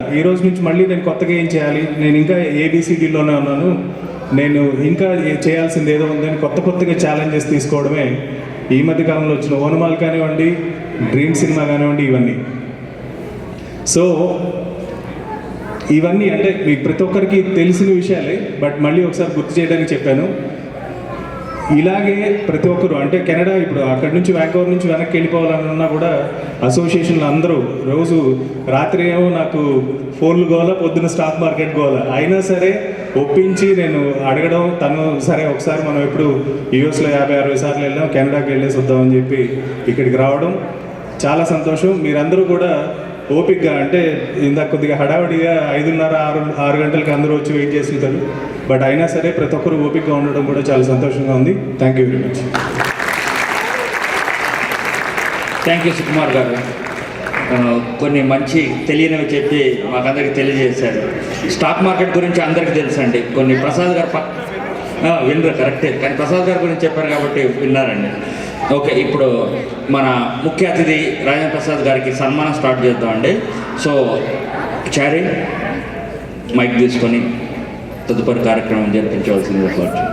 ఈ రోజు నుంచి మళ్ళీ నేను కొత్తగా ఏం చేయాలి, నేను ఇంకా ఏబిసిడీలోనే ఉన్నాను, నేను ఇంకా చేయాల్సింది ఏదో ఉందని కొత్తగా ఛాలెంజెస్ తీసుకోవడమే ఈ మధ్య కాలంలో వచ్చిన ఓనమాల్ కానివ్వండి, డ్రీమ్ సినిమా కానివ్వండి, ఇవన్నీ. సో ఇవన్నీ అంటే మీకు ప్రతి ఒక్కరికి తెలిసిన విషయాలే, బట్ మళ్ళీ ఒకసారి గుర్తు చేయడానికి చెప్పాను. ఇలాగే ప్రతి ఒక్కరు అంటే కెనడా ఇప్పుడు అక్కడి నుంచి వ్యాంకోవర్ నుంచి వెనక్కి వెళ్ళిపోవాలన్నా కూడా అసోసియేషన్లు అందరూ రోజు రాత్రి ఏమో నాకు ఫోన్లు గోల, పొద్దున్న స్టాక్ మార్కెట్ గోల, అయినా సరే ఒప్పించి నేను అడగడం, తను సరే ఒకసారి మనం ఎప్పుడు యూఎస్లో 50-60 సార్లు వెళ్ళాం, కెనడాకి వెళ్ళేసి వద్దామని చెప్పి ఇక్కడికి రావడం చాలా సంతోషం. మీరందరూ కూడా ఓపిక్గా అంటే ఇందాక కొద్దిగా హడావిడిగా 5:30-6 గంటలకి అందరూ వచ్చి వెయిట్ చేస్తుంటారు, బట్ అయినా సరే ప్రతి ఒక్కరు ఓపిక్గా ఉండడం కూడా చాలా సంతోషంగా ఉంది. Thank you very much. Thank you Sukumar గారు. కొన్ని మంచి తెలియనివి చెప్పి మాకందరికి తెలియజేశారు. స్టాక్ మార్కెట్ గురించి అందరికీ తెలుసండి, కొన్ని ప్రసాద్ గారు వినరు కరెక్టే, కానీ ప్రసాద్ గారి గురించి చెప్పారు కాబట్టి విన్నారండి. ఓకే, ఇప్పుడు మన ముఖ్య అతిథి రాజేంద్ర ప్రసాద్ గారికి సన్మానం స్టార్ట్ చేద్దామండి. సో చారీ మైక్ తీసుకొని తదుపరి కార్యక్రమం జరిపించవలసింది కోరుచు.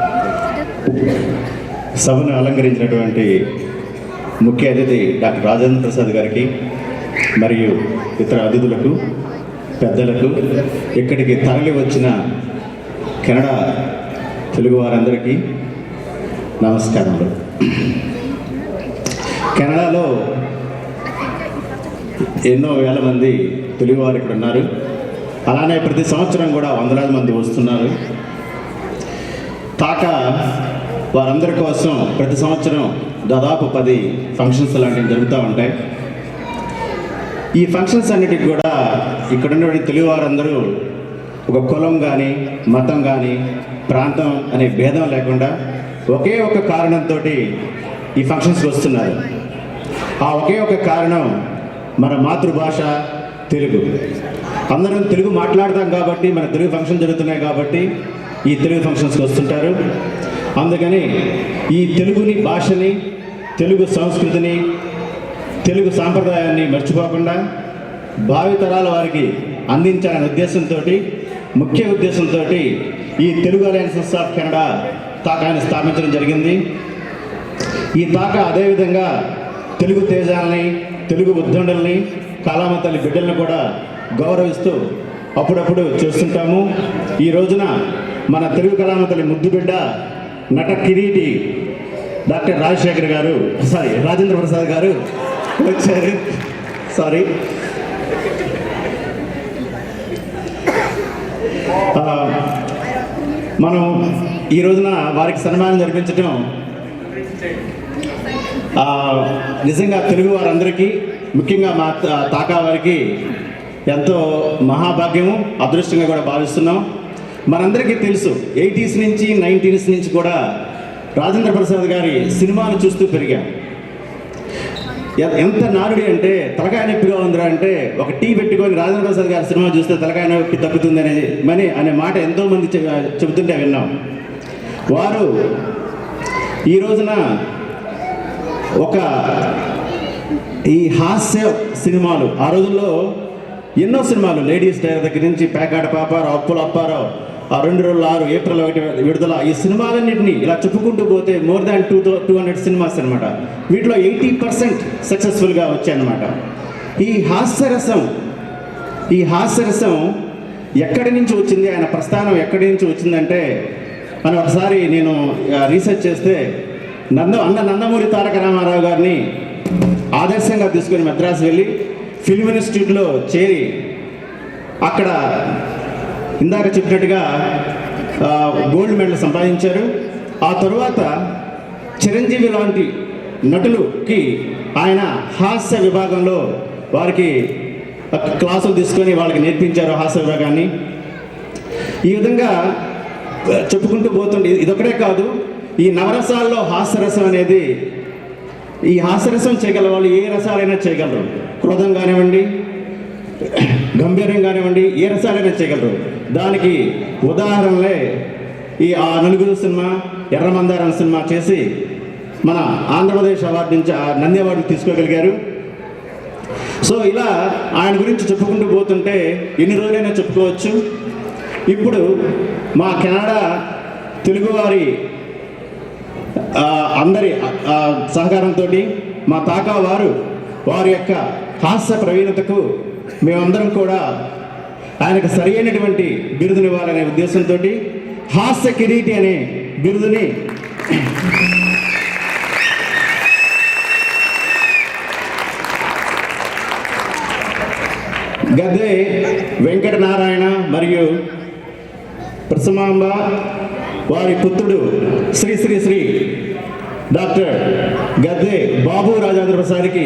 సభను అలంకరించినటువంటి ముఖ్య అతిథి డాక్టర్ రాజేంద్ర ప్రసాద్ గారికి మరియు ఇతర అతిథులకు, పెద్దలకు, ఇక్కడికి తరలి వచ్చిన కెనడా తెలుగు వారందరికీ నమస్కారములు. కెనడాలో ఎన్నో వేల మంది తెలుగువారు ఇక్కడ ఉన్నారు. అలానే ప్రతి సంవత్సరం కూడా వందలాది మంది వస్తున్నారు. కాక వారందరి కోసం ప్రతి సంవత్సరం దాదాపు 10 ఫంక్షన్స్ లాంటివి జరుగుతూ ఉంటాయి. ఈ ఫంక్షన్స్ అన్నిటికి కూడా ఇక్కడ ఉన్నటువంటి తెలుగు వారందరూ ఒక కులం కానీ, మతం కానీ, ప్రాంతం అనే భేదం లేకుండా ఒకే ఒక కారణంతో ఈ ఫంక్షన్స్కి వస్తున్నారు. ఆ ఒకే ఒక కారణం మన మాతృభాష తెలుగు. అందరం తెలుగు మాట్లాడతాం కాబట్టి, మన తెలుగు ఫంక్షన్ జరుగుతున్నాయి కాబట్టి ఈ తెలుగు ఫంక్షన్స్కి వస్తుంటారు. అందుకని ఈ తెలుగుని, భాషని, తెలుగు సంస్కృతిని, తెలుగు సాంప్రదాయాన్ని మర్చిపోకుండా భావితరాల వారికి అందించాలనే ఉద్దేశంతో, ముఖ్య ఉద్దేశంతో ఈ తెలుగు అలయన్స్ ఆఫ్ కెనడా తాకాన్ని స్థాపించడం జరిగింది. ఈ తాక అదేవిధంగా తెలుగు తేజాలని, తెలుగు ఉద్దండల్ని, కళామ తల్లి బిడ్డలను కూడా గౌరవిస్తూ అప్పుడప్పుడు చూస్తుంటాము. ఈ రోజున మన తెలుగు కళామ తల్లి ముద్దు బిడ్డ, నట కిరీటి డాక్టర్ రాజేంద్ర ప్రసాద్ గారు వచ్చారు. మనం ఈ రోజున వారికి సన్మానం జరిపించడం నిజంగా తెలుగు వారందరికీ, ముఖ్యంగా మా తాకా వారికి ఎంతో మహాభాగ్యము, అదృష్టంగా కూడా భావిస్తున్నాం. మనందరికీ తెలుసు 80s నుంచి 90s నుంచి కూడా రాజేంద్ర ప్రసాద్ గారి సినిమాను చూస్తూ పెరిగాం. ఎంత నానుడి అంటే తలకాయ నొప్పిగా ఉందిరా అంటే ఒక టీ పెట్టుకొని రాజేంద్ర ప్రసాద్ గారి సినిమా చూస్తే తలకాయ నొప్పి తగ్గుతుంది అనే మాట ఎంతోమంది చెబుతుంటే విన్నాం. వారు ఈ రోజున ఈ హాస్య సినిమాలు, ఆ రోజుల్లో ఎన్నో సినిమాలు, లేడీస్ డైరీ దగ్గర నుంచి పేకాట పాపారావు, అప్పుల అప్పారావు, 2006 ఏప్రిల్ 1 విడుదల, ఈ సినిమాలన్నింటినీ ఇలా చెప్పుకుంటూ పోతే మోర్ దాన్ 200 సినిమాస్ అనమాట. వీటిలో 80% సక్సెస్ఫుల్గా వచ్చాయన్నమాట. ఈ హాస్యరసం ఎక్కడి నుంచి వచ్చింది, ఆయన ప్రస్థానం ఎక్కడి నుంచి వచ్చిందంటే, అని ఒకసారి నేను రీసెర్చ్ చేస్తే నందమూరి తారక రామారావు గారిని ఆదర్శంగా తీసుకొని మద్రాసు వెళ్ళి ఫిల్మ్ ఇన్స్టిట్యూట్లో చేరి అక్కడ ఇందాక చెప్పినట్టుగా గోల్డ్ మెడల్ సంపాదించారు. ఆ తరువాత చిరంజీవి లాంటి నటులకి ఆయన హాస్య విభాగంలో వారికి క్లాసులు తీసుకొని వాళ్ళకి నేర్పించారు హాస్య విభాగాన్ని. ఈ విధంగా చెప్పుకుంటూ పోతుండే ఇదొక్కడే కాదు, ఈ నవరసాల్లో హాస్యరసం అనేది, ఈ హాస్యరసం చేయగల వాళ్ళు ఏ రసాలైనా చేయగలరు. క్రోధం కానివ్వండి, గంభీరం కానివ్వండి, ఏ రసాలైనా చేయగలరు. దానికి ఉదాహరణలే ఆ నలుగురు సినిమా, ఎర్రమందారం సినిమా చేసి మన ఆంధ్రప్రదేశ్ అవార్డు నుంచి నంది అవార్డు తీసుకోగలిగారు. సో ఇలా ఆయన గురించి చెప్పుకుంటూ పోతుంటే ఎన్ని రోజులైనా చెప్పుకోవచ్చు. ఇప్పుడు మా కెనడా తెలుగువారి అందరి సహకారంతో మా తాకా వారి యొక్క హాస్య ప్రవీణతకు మేమందరం కూడా ఆయనకు సరి అయినటువంటి బిరుదునివ్వాలనే ఉద్దేశంతో హాస్య కిరీటి అనే బిరుదుని గద్దె వెంకటనారాయణ మరియు ప్రసమాంబ వారి పుత్రుడు శ్రీ శ్రీ శ్రీ డాక్టర్ గద్దె బాబు రాజేంద్ర ప్రసాద్కి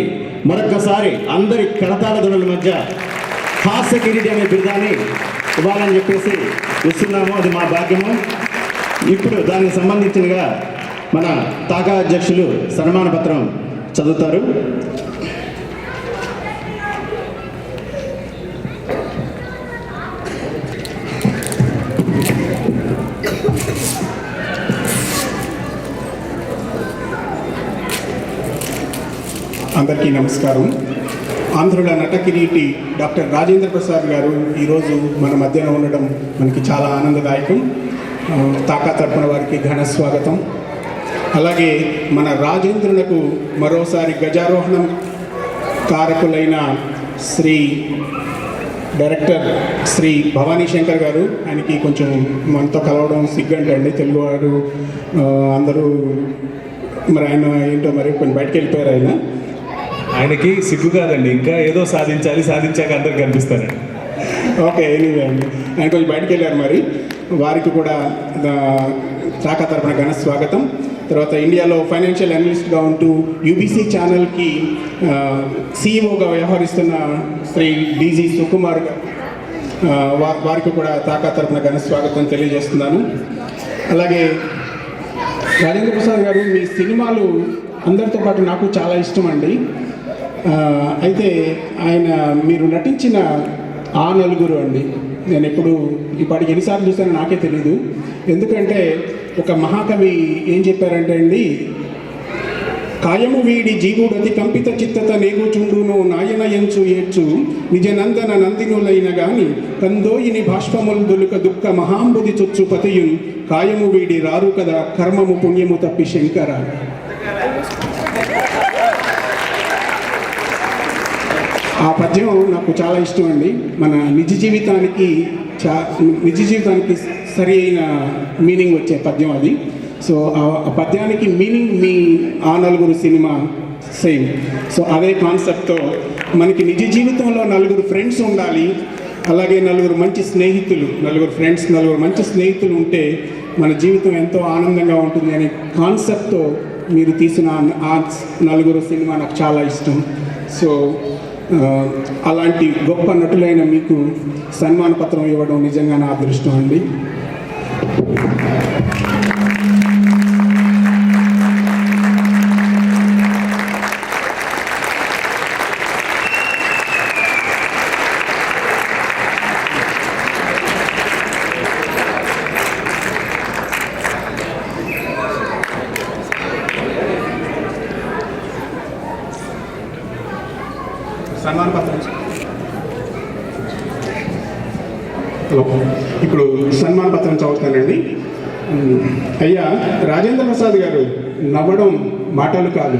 మరొక్కసారి అందరి కరతాళ ధ్వనుల మధ్య హాస్య కిరీటి అనే బిరుదాన్ని ఇవ్వాలని చెప్పేసి ఇస్తున్నాము. అది మా భాగ్యము. ఇప్పుడు దానికి సంబంధించినగా మన తాకా అధ్యక్షులు సన్మాన పత్రం చదువుతారు. అందరికీ నమస్కారం. ఆంధ్రుల నట కిరీటి డాక్టర్ రాజేంద్ర ప్రసాద్ గారు ఈరోజు మన మధ్యన ఉండడం మనకి చాలా ఆనందదాయకం. తాకా తరపున వారికి ఘన స్వాగతం. అలాగే మన రాజేంద్రునకు మరోసారి గజారోహణం కారకులైన శ్రీ డైరెక్టర్ శ్రీ భవానీ శంకర్ గారు, ఆయనకి కొంచెం మనతో కలవడం సిగ్గంటండి. తెలుగువారు అందరూ మరి ఆయన ఏంటో మరి కొంచెం బయటకు వెళ్ళిపోయారు. ఆయనకి సిగ్గు కాదండి, ఇంకా ఏదో సాధించాక అందరికి కనిపిస్తారండి. ఓకే, ఎనీవే అండి, ఆయన కొంచెం బయటకు వెళ్ళారు. మరి వారికి కూడా తాకా తరపున ఘన స్వాగతం. తర్వాత ఇండియాలో ఫైనాన్షియల్ అనలిస్ట్గా ఉంటూ యూబీసీ ఛానల్కి సిఇఓగా వ్యవహరిస్తున్న శ్రీ డీజీ సుకుమార్ వారికి కూడా తాకా తరపున ఘన స్వాగతం తెలియజేస్తున్నాను. అలాగే రాజేంద్ర ప్రసాద్ గారు, మీ సినిమాలు అందరితో పాటు నాకు చాలా ఇష్టం అండి. అయితే మీరు నటించిన ఆ నలుగురు అండి, నేను ఎప్పుడు ఇప్పటికి ఎన్నిసార్లు చూసానో నాకే తెలీదు. ఎందుకంటే ఒక మహాకవి ఏం చెప్పారంటే అండి, కాయము వీడి జీవుడతి కంపిత చిత్తత నేగుచుండును నాయన ఎంచు ఏడ్చు నిజనందన నందినులైన గాని కందోయిని బాష్పముల్ దొలుక దుఃఖ మహాంబుది చొచ్చు పతియున్ కాయము వీడి రారు కదా కర్మము పుణ్యము తప్పి శంకర. ఆ పద్యం నాకు చాలా ఇష్టం అండి. మన నిజ జీవితానికి సరి అయిన మీనింగ్ వచ్చే పద్యం అది. సో ఆ పద్యానికి మీనింగ్ మీ ఆ నలుగురు సినిమా సేమ్. సో అదే కాన్సెప్ట్తో మనకి నిజ జీవితంలో నలుగురు ఫ్రెండ్స్ ఉండాలి, అలాగే నలుగురు మంచి స్నేహితులు ఉంటే మన జీవితం ఎంతో ఆనందంగా ఉంటుంది అనే కాన్సెప్ట్తో మీరు తీసిన ఆ నలుగురు సినిమా నాకు చాలా ఇష్టం. సో అలాంటి గొప్ప నటులైన మీకు సన్మాన పత్రం ఇవ్వడం నిజంగా నా అదృష్టం అండి. సన్మాన పత్రం ఇప్పుడు సన్మాన పత్రం చదువుతానండి. అయ్యా రాజేంద్ర ప్రసాద్ గారు, నవ్వడం మాటలు కాదు,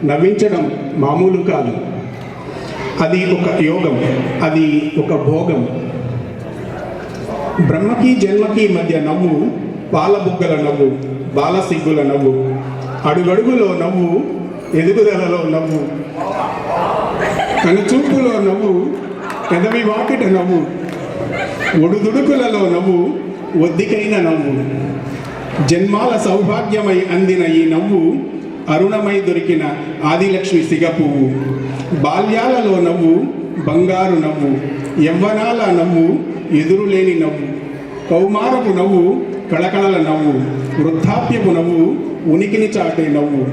నవ్వించడం మామూలు కాదు. అది ఒక యోగం, అది ఒక భోగం. బ్రహ్మకి జన్మకి మధ్య నవ్వు, పాల బుగ్గల నవ్వు, బాల సిగ్గుల నవ్వు, అడుగడుగులో నవ్వు, ఎదుగుదలలో నవ్వు, కనుచూపులో నవ్వు, పెదవి వాకిట నవ్వు, ఒడుదుడుకులలో నవ్వు, ఒద్దికైన నవ్వు. జన్మాల సౌభాగ్యమై అందిన ఈ నవ్వు, అరుణమై దొరికిన ఆదిలక్ష్మి సిగపువ్వు. బాల్యాలలో నవ్వు, బంగారు నవ్వు, యవ్వనాల నవ్వు, ఎదురులేని నవ్వు, కౌమారపు నవ్వు, కళకళల నవ్వు, వృద్ధాప్యపు నవ్వు, ఉనికిని చాటే నవ్వు.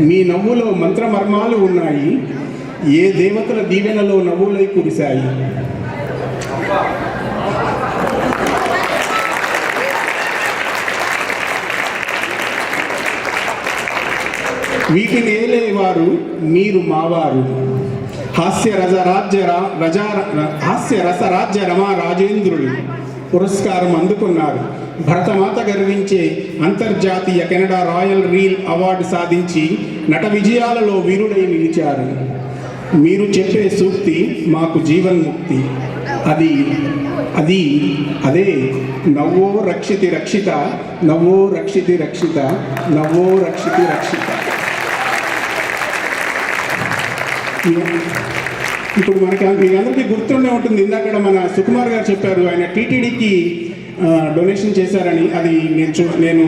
మీ నవ్వులో మంత్రమర్మాలు ఉన్నాయి, ఏ దేవతల దీవెనలో నవ్వులై కురిశాయి. వీటిని ఏలేవారు మీరు మావారు, హాస్య రసరాజ్య రమా రాజేంద్రులు పురస్కారం అందుకున్నారు. భరతమాత గర్వించే అంతర్జాతీయ కెనడా రాయల్ రీల్ అవార్డు సాధించి నట విజయాలలో వీరుడై నిలిచారు. మీరు చెప్పే సూక్తి మాకు జీవన్ముక్తి. అదే నవ్వో రక్షితి రక్షిత, నవ్వో రక్షితి రక్షిత, నవ్వో రక్షితి రక్షిత. ఇప్పుడు మనకి మీ అందరికీ గుర్తుండే ఉంటుంది, ఇందాక మన సుకుమార్ గారు చెప్పారు ఆయన టీటీడీకి డొనేషన్ చేశారని. అది నేను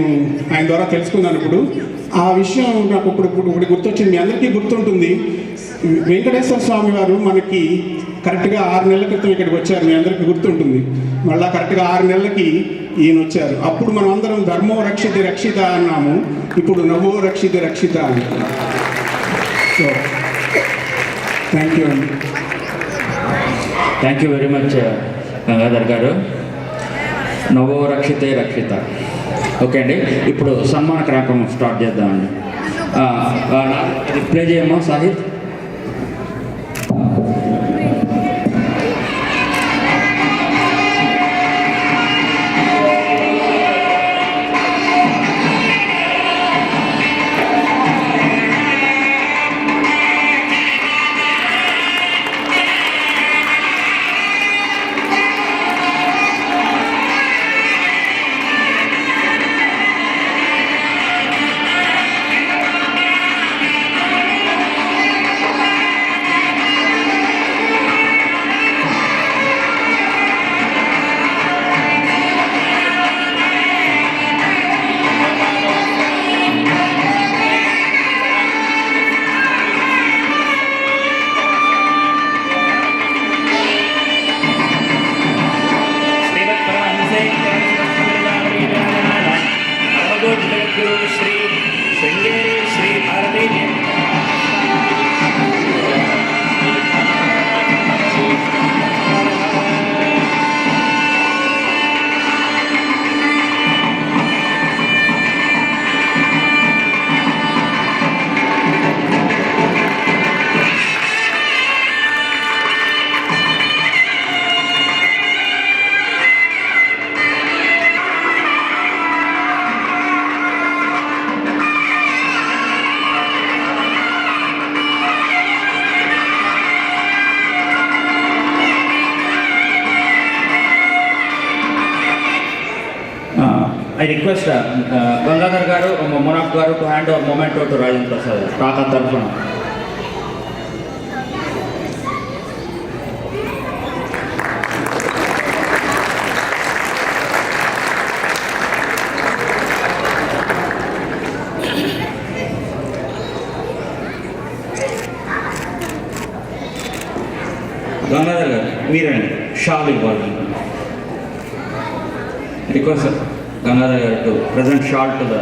ఆయన ద్వారా తెలుసుకున్నాను. ఇప్పుడు ఆ విషయం నాకు ఇప్పుడు గుర్తొచ్చింది, మీ అందరికీ గుర్తుంటుంది. వెంకటేశ్వర స్వామి వారు మనకి కరెక్ట్గా 6 నెలల క్రితం ఇక్కడికి వచ్చారు, మీ అందరికీ గుర్తుంటుంది. మళ్ళీ కరెక్ట్గా 6 నెలలకి ఈయన వచ్చారు. అప్పుడు మనం అందరం ధర్మో రక్షితి రక్షిత అన్నాము, ఇప్పుడు నవో రక్షితి రక్షిత అంటున్నాం. సో థ్యాంక్ యూ అండి. Thank you very much Gangadhar గారు. నవో రక్షితే రక్షిత. ఓకే అండి, ఇప్పుడు సన్మాన కార్యక్రమం స్టార్ట్ చేద్దామండి. ప్లే చేయమ్మా Sahith. Shri Sringeri Shri Bharti I request Gangadhar Garu, Monarch Garu to hand over memento to Rajendra Prasad, Taka Tarpana. Gangadhar Garu, Meeran, Shali Bali. Request Gangadhar to present shawl to the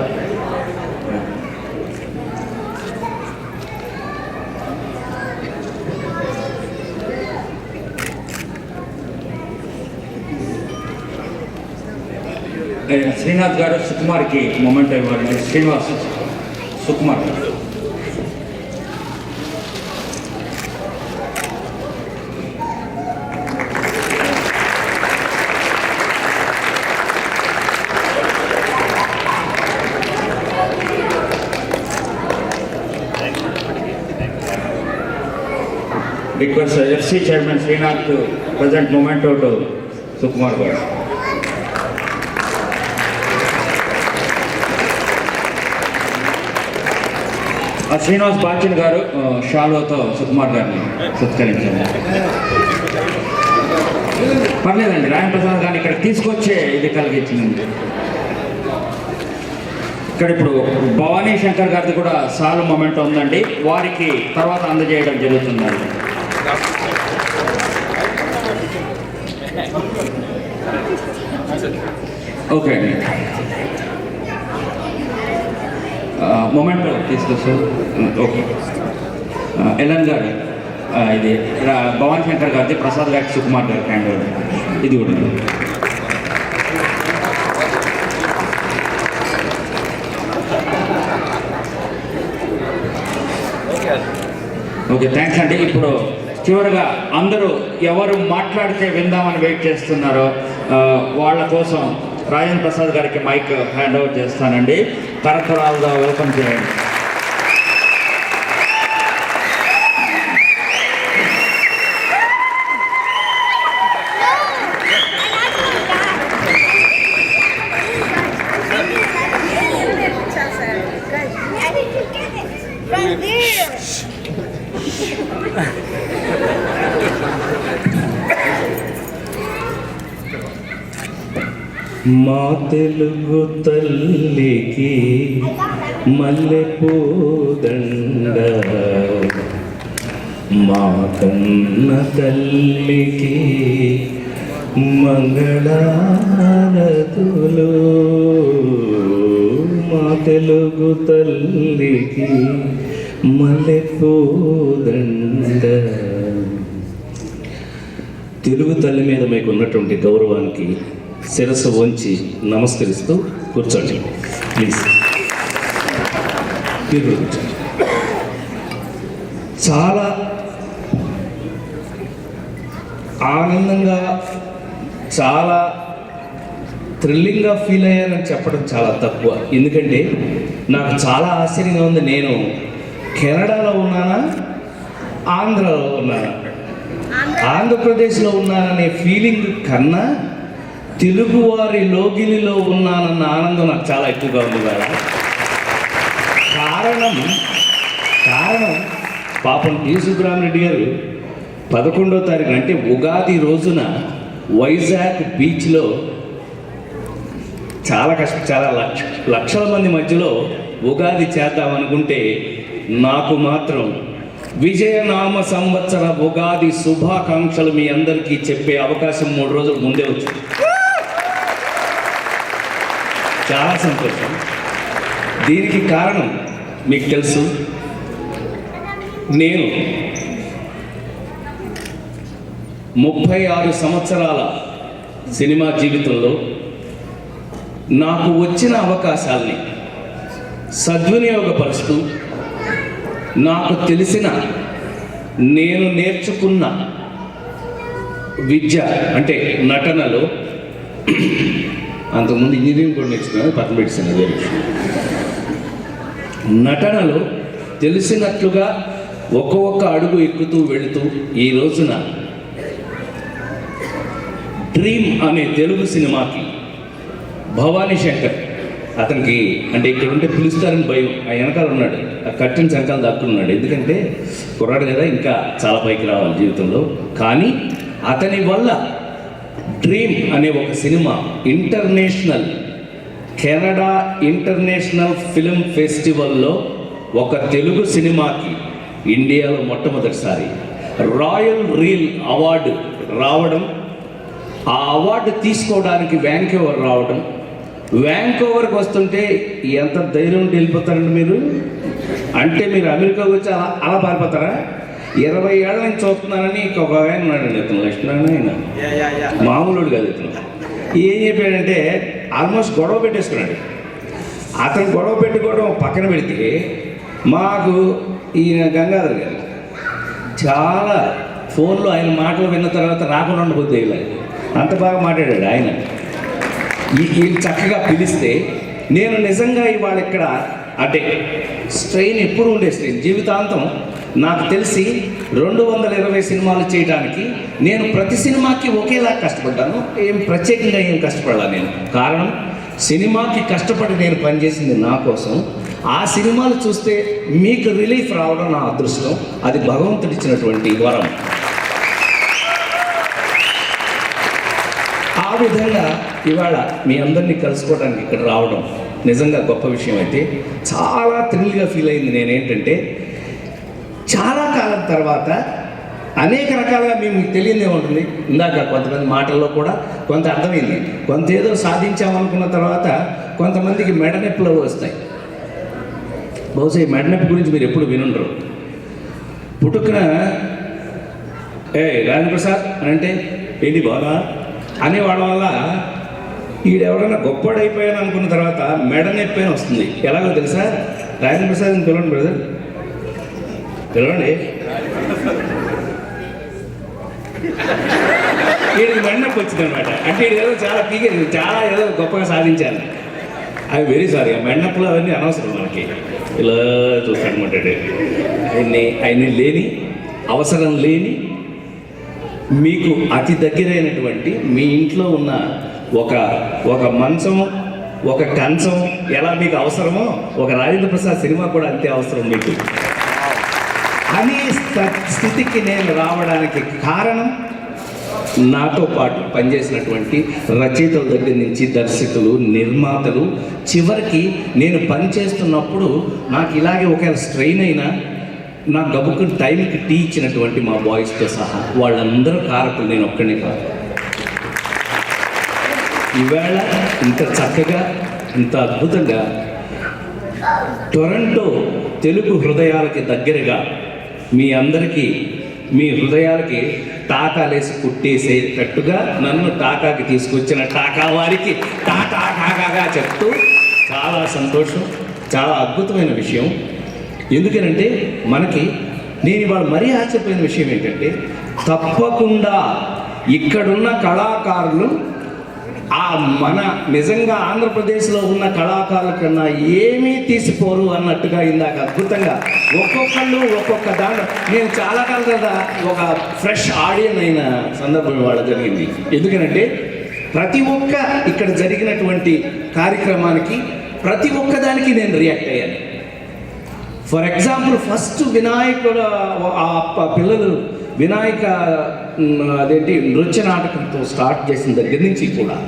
Srinath Garu Sukumar ki moment ivarandi. Srinivas Sukumar. Request FC Chairman Srinath to present memento to Sukumar Garu. Srinivas Bachin Garu షాల్వాతో Sukumar గారిని సత్కరించండి. పర్లేదండి, రాయన్ ప్రసాద్ గారిని ఇక్కడ తీసుకొచ్చే ఇది కలిగించింది. ఇక్కడ ఇప్పుడు భవానీ శంకర్ గారిది కూడా సాలు మొమెంట్ ఉందండి, వారికి తర్వాత అందజేయడం జరుగుతుందండి. ఓకే అండి, మొమెంట్ తీసుకొచ్చారు. ఓకే, ఎల్ఎన్ గారు ఇది భవానీ శంకర్ గారిది, ప్రసాద్ గారికి సుకుమార్ గారికి హ్యాండ్ ఓవర్. ఇది కూడా ఓకే, థ్యాంక్స్ అండి. ఇప్పుడు చివరగా అందరూ ఎవరు మాట్లాడితే విందామని వెయిట్ చేస్తున్నారో వాళ్ళ కోసం రాజేంద్ర ప్రసాద్ గారికి మైక్ హ్యాండ్ ఓవర్ చేస్తానండి. కరకరాలుగా వెల్కమ్ చేయండి. మా తెలుగు తల్లికి మల్లెపూదండ, మా కన్న తల్లికి మంగళారతులు, మా తెలుగు తల్లికి మల్లెపూదండ. తెలుగు తల్లి మీద మీకు ఉన్నటువంటి గౌరవానికి శిరస్సు వంచి నమస్కరిస్తూ కూర్చోండి ప్లీజ్. మీరు కూర్చోండి. చాలా ఆనందంగా, చాలా థ్రిల్లింగ్గా ఫీల్ అయ్యానని చెప్పడం చాలా తక్కువ. ఎందుకంటే నాకు చాలా ఆశ్చర్యంగా ఉంది. నేను కెనడాలో ఉన్నానా, ఆంధ్రాలో ఉన్నానా, ఆంధ్రప్రదేశ్లో ఉన్నాననే ఫీలింగ్ కన్నా తెలుగువారి లోగిలిలో ఉన్నానన్న ఆనందం నాకు చాలా ఎక్కువగా ఉంది కదా. కారణం పాపం టి సుబ్రహ్మణ్యరెడ్డి గారు 11వ తారీఖు అంటే ఉగాది రోజున వైజాగ్ బీచ్లో చాలా లక్షల మంది మధ్యలో ఉగాది చేద్దామనుకుంటే నాకు మాత్రం విజయనామ సంవత్సర ఉగాది శుభాకాంక్షలు మీ అందరికీ చెప్పే అవకాశం 3 రోజుల ముందే వచ్చింది. చాలా సంతోషం. దీనికి కారణం మీకు తెలుసు. నేను 36 సంవత్సరాల సినిమా జీవితంలో నాకు వచ్చిన అవకాశాల్ని సద్వినియోగపరుస్తూ, నాకు తెలిసిన, నేను నేర్చుకున్న విద్య అంటే నటనలో, అంతకుముందు ఇంజనీరింగ్ కూడా నేర్చుకున్నాను, పక్కన పెట్టాను అదే విషయం. నటనలో తెలిసినట్లుగా ఒక్కొక్క అడుగు ఎక్కుతూ వెళుతూ ఈ రోజున డ్రీమ్ అనే తెలుగు సినిమాకి భవానీ శంకర్, అతనికి అంటే ఇక్కడ ఉంటే పిలుస్తారని భయం, ఆ వెనకాల ఉన్నాడు, ఆ కట్టిన శంకాలు దాక్కున్నాడు. ఎందుకంటే కుర్రాడు కదా, ఇంకా చాలా పైకి రావాలి జీవితంలో. కానీ అతని వల్ల డ్రీమ్ అనే ఒక సినిమా కెనడా ఇంటర్నేషనల్ ఫిల్మ్ ఫెస్టివల్లో ఒక తెలుగు సినిమాకి ఇండియాలో మొట్టమొదటిసారి రాయల్ రీల్ అవార్డు రావడం, ఆ అవార్డు తీసుకోవడానికి వ్యాంకోవర్ రావడం, వ్యాంకోవర్కి వస్తుంటే ఎంత ధైర్యం ఉంటే వెళ్ళిపోతారండి మీరు. అంటే మీరు అమెరికాకి వచ్చి అలా పారిపోతారా? 20 ఏళ్ళ నుంచి చూస్తున్నానని ఒక ఆయన ఉన్నాడండి, ఇతను లక్ష్మీనారాయణ, మామూలుడు కాదు ఇతను. ఏం చెప్పాడంటే ఆల్మోస్ట్ గొడవ పెట్టేసుకున్నాడు. అతను గొడవ పెట్టుకోవడం పక్కన పెడితే, మాకు ఈయన గంగాధర్ గారు చాలా ఫోన్లో ఆయన మాటలు విన్న తర్వాత రాకుండా ఉండబోద్ది, అంత బాగా మాట్లాడాడు ఆయన. వీళ్ళు చక్కగా పిలిస్తే నేను నిజంగా ఇవాళ ఇక్కడ అంటే స్ట్రెయిన్ ఎప్పుడు ఉండే స్ట్రెయిన్ జీవితాంతం. నాకు తెలిసి 220 సినిమాలు చేయడానికి నేను ప్రతి సినిమాకి ఒకేలా కష్టపడ్డాను. ఏం ప్రత్యేకంగా ఏం కష్టపడాల నేను. కారణం, సినిమాకి కష్టపడి నేను పనిచేసింది నా కోసం. ఆ సినిమాలు చూస్తే మీకు రిలీఫ్ రావడం నా అదృష్టం. అది భగవంతుడిచ్చినటువంటి వరం. ఆ విధంగా ఇవాళ మీ అందరినీ కలుసుకోవడానికి ఇక్కడ రావడం నిజంగా గొప్ప విషయం. అయితే చాలా థ్రిల్గా ఫీల్ అయింది. నేనేంటంటే చాలా కాలం తర్వాత అనేక రకాలుగా మీకు తెలియదే ఉంటుంది. ఇందాక కొంతమంది మాటల్లో కూడా కొంత అర్థమైంది. కొంత ఏదో సాధించామనుకున్న తర్వాత కొంతమందికి మెడ నొప్పులు వస్తాయి. బహుశా ఈ మెడ నొప్పి గురించి మీరు ఎప్పుడు వినుండరు. పుట్టుకున రాజేంద్ర ప్రసాద్ అని అంటే ఏంటి బాగా అనేవాళ్ళ వల్ల ఈడెవడన్నా గొప్పడైపోయాను అనుకున్న తర్వాత మెడ నొప్పి అని వస్తుంది. ఎలాగో తెలుసా? రాజేంద్ర ప్రసాద్ పిలవండి బ్రదర్, పిలవండి. వీడికి మెండప్ వచ్చింది అనమాట. అంటే వీడు ఏదో చాలా చాలా ఏదో గొప్పగా సాధించాను. ఐ వెరీ సారీ, ఆ మెండప్లో అవన్నీ అనవసరం మనకి. ఇలా చూస్తాడనమాట. ఆయన్ని లేని అవసరం లేని మీకు అతి దగ్గరైనటువంటి మీ ఇంట్లో ఉన్న ఒక మంచం, ఒక కంచం ఎలా మీకు అవసరమో ఒక రాజేంద్ర ప్రసాద్ సినిమా కూడా అంతే అవసరం మీకు. అనే స్థితికి నేను రావడానికి కారణం నాతో పాటు పనిచేసినటువంటి రచయితల దగ్గర నుంచి దర్శకులు, నిర్మాతలు, చివరికి నేను పనిచేస్తున్నప్పుడు నాకు ఇలాగే ఒకవేళ స్ట్రెయిన్ అయినా నా గబుకు టైంకి టీ ఇచ్చినటువంటి మా బాయ్స్తో సహా వాళ్ళందరూ కారకులు, నేను ఒక్కడే కాదు. ఈవేళ ఇంత చక్కగా ఇంత అద్భుతంగా టొరంటో తెలుగు హృదయాలకి దగ్గరగా మీ అందరికీ మీ హృదయాలకి టాకాలేసి కుట్టేసేటట్టుగా నన్ను టాకాకి తీసుకొచ్చిన టాకా వారికి టాకాగా చెప్తూ చాలా సంతోషం, చాలా అద్భుతమైన విషయం. ఎందుకనంటే మనకి నేను ఇవాళ మరీ ఆశ్చర్యపోయిన విషయం ఏంటంటే తప్పకుండా ఇక్కడున్న కళాకారులు మన నిజంగా ఆంధ్రప్రదేశ్లో ఉన్న కళాకారుల కన్నా ఏమీ తీసిపోరు అన్నట్టుగా ఇందాక అద్భుతంగా ఒక్కొక్కళ్ళు ఒక్కొక్క దాంట్లో నేను చాలా కాలం కదా ఒక ఫ్రెష్ ఆడియన్ అయిన సందర్భం వాళ్ళ జరిగింది. ఎందుకనంటే ప్రతి ఒక్క ఇక్కడ జరిగినటువంటి కార్యక్రమానికి ప్రతి ఒక్కదానికి నేను రియాక్ట్ అయ్యాను. ఫర్ ఎగ్జాంపుల్ ఫస్ట్ వినాయకుడు పిల్లలు వినాయక నృత్య నాటకంతో స్టార్ట్ చేసిన దగ్గర నుంచి కూడా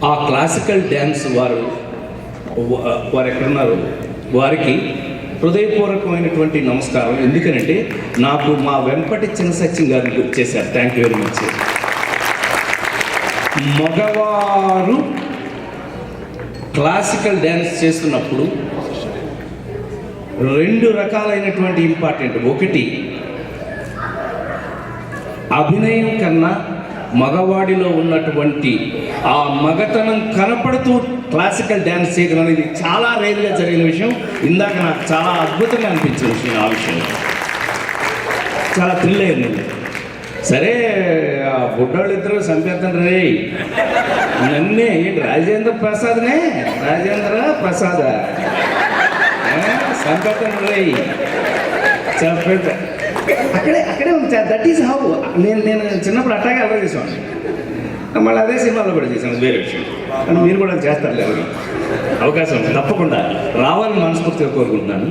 ఆ క్లాసికల్ డ్యాన్స్ వారు ఎక్కడున్నారు వారికి హృదయపూర్వకమైనటువంటి నమస్కారం. ఎందుకనంటే నాకు మా వెంపటి చిన్న సత్యం గారిని గుర్తు చేశారు. Thank you very much. మగవారు క్లాసికల్ డ్యాన్స్ చేస్తున్నప్పుడు రెండు రకాలైనటువంటి ఇంపార్టెంట్. ఒకటి అభినయం కన్నా మగవాడిలో ఉన్నటువంటి ఆ మగతనం కనపడుతూ క్లాసికల్ డ్యాన్స్ చేయడం అనేది చాలా రేరుగా జరిగిన విషయం. ఇందాక నాకు చాలా అద్భుతంగా అనిపించిన విషయం. ఆ విషయం చాలా థ్రిల్ అయింది. సరే ఆ బుడ్డోళ్ళు ఇద్దరు సంపేతం రే నన్నే ఏంటి రాజేంద్ర ప్రసాద్ సంపేతం రే చెప్పేట అక్కడే ఉంది. దట్ ఈస్ హౌ నేను చిన్నప్పుడు అట్టాగే అలవాటు చేసేవాడిని. మళ్ళీ అదే సినిమాలో కూడా చేశాను, వేరే విషయం. కానీ మీరు కూడా చేస్తారు లేదు, అవకాశం తప్పకుండా రావాలని మనస్ఫూర్తిగా కోరుకుంటున్నాను.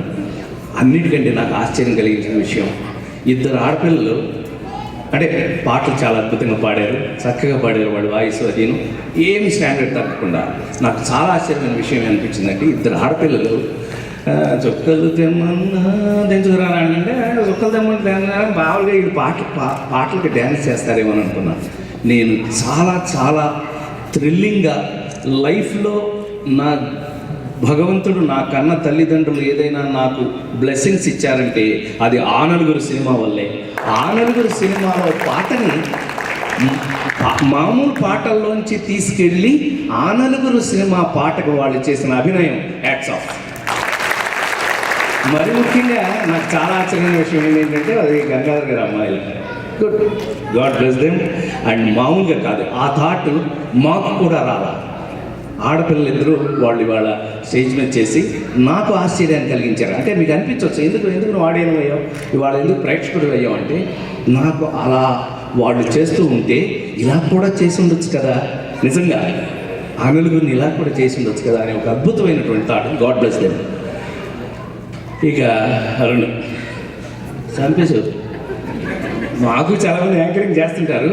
అన్నిటికంటే నాకు ఆశ్చర్యం కలిగించిన విషయం, ఇద్దరు ఆడపిల్లలు అంటే పాటలు చాలా అద్భుతంగా పాడారు, చక్కగా పాడారు. వాడి వాయిస్ అదీను ఏమి స్టాండర్డ్ తగ్గకుండా. నాకు చాలా ఆశ్చర్యమైన విషయం అనిపించిందంటే ఇద్దరు ఆడపిల్లలు చుక్కలు తెమ్మన్నా దించుకురానంటే చుక్కలు తెమ్మని బావులుగా ఈ పాటలకి డ్యాన్స్ చేస్తారేమో అని అనుకున్నాను. నేను చాలా థ్రిల్లింగ్గా లైఫ్లో నా భగవంతుడు నా కన్న తల్లిదండ్రులు ఏదైనా నాకు బ్లెస్సింగ్స్ ఇచ్చారంటే అది ఆ నలుగురు సినిమా వల్లే. ఆ నలుగురు సినిమాలో పాటని మామూలు పాటల్లోంచి తీసుకెళ్ళి ఆ నలుగురు సినిమా పాటకు వాళ్ళు చేసిన అభినయం హ్యాట్స్ ఆఫ్. మరి ముఖ్యంగా నాకు చాలా ఆశ్చర్యమైన విషయం ఏంటంటే అది గంగాధర్ గారి అమ్మాయిలు. Good, God bless them. And మామూలుగా కాదు, ఆ థాట్ మాకు కూడా రాలా. ఆడపిల్లలు ఇద్దరు వాళ్ళు ఇవాళ స్టేజ్ మీద చేసి నాకు ఆశ్చర్యాన్ని కలిగించారు. అంటే మీకు అనిపించవచ్చు ఎందుకు నువ్వు ఆడియన్ అయ్యావు, ఇవాళ ఎందుకు ప్రేక్షకుడు అయ్యావు అంటే నాకు అలా వాళ్ళు చేస్తూ ఉంటే ఇలా కూడా చేసి ఉండొచ్చు కదా, నిజంగా ఆ నలుగురిని ఇలా కూడా చేసి ఉండొచ్చు కదా అనే ఒక అద్భుతమైనటువంటి థాట్. God bless them. ఇక అరుణ్ చంపేశావు. మాకు చాలామంది యాంకరింగ్ చేస్తుంటారు,